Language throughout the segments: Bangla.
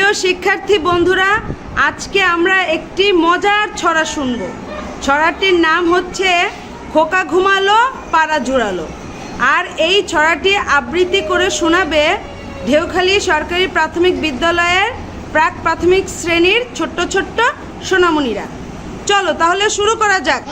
প্রিয় শিক্ষার্থী বন্ধুরা, আজকে আমরা একটি মজার ছড়া শুনব। ছড়াটির নাম হচ্ছে খোকা ঘুমালো পাড়া জুড়ালো। আর এই ছড়াটি আবৃত্তি করে শোনাবে ঢেউখালী সরকারি প্রাথমিক বিদ্যালয়ের প্রাক প্রাথমিক শ্রেণীর ছোট্ট ছোট্ট সোনামণিরা। চলো তাহলে শুরু করা যাক।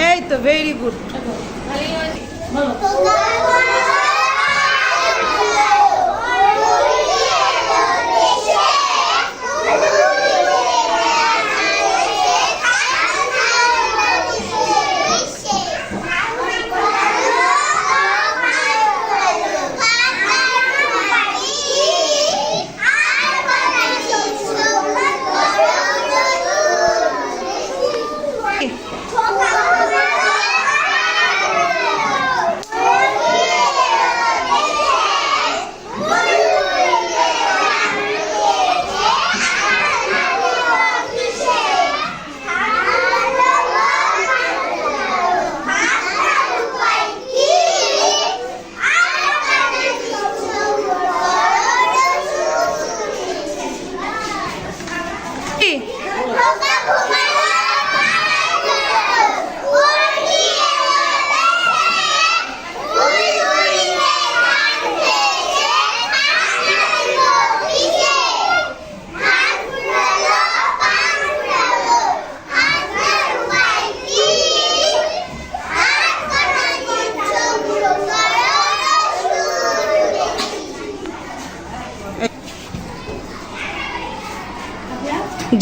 এই তো ভেরি গুড।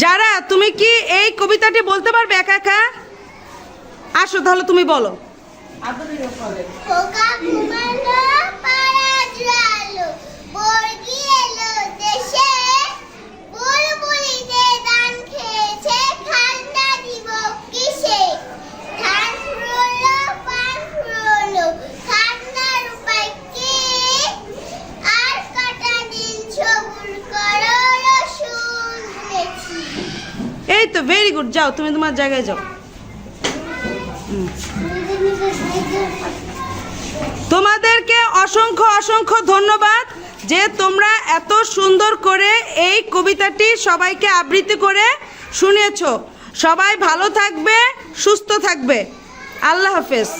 যারা তুমি কি এই কবিতাটি বলতে পারবে একা একা? আসো তাহলে তুমি বলো। এই তো ভেরি গুড, যাও তুমি তোমার জায়গায় যাও। তোমাদেরকে অসংখ্য অসংখ্য ধন্যবাদ যে তোমরা এত সুন্দর করে এই কবিতাটি সবাইকে আবৃত্তি করে শুনিয়েছো। সবাই ভালো থাকবে, সুস্থ থাকবে। আল্লাহ হাফেজ।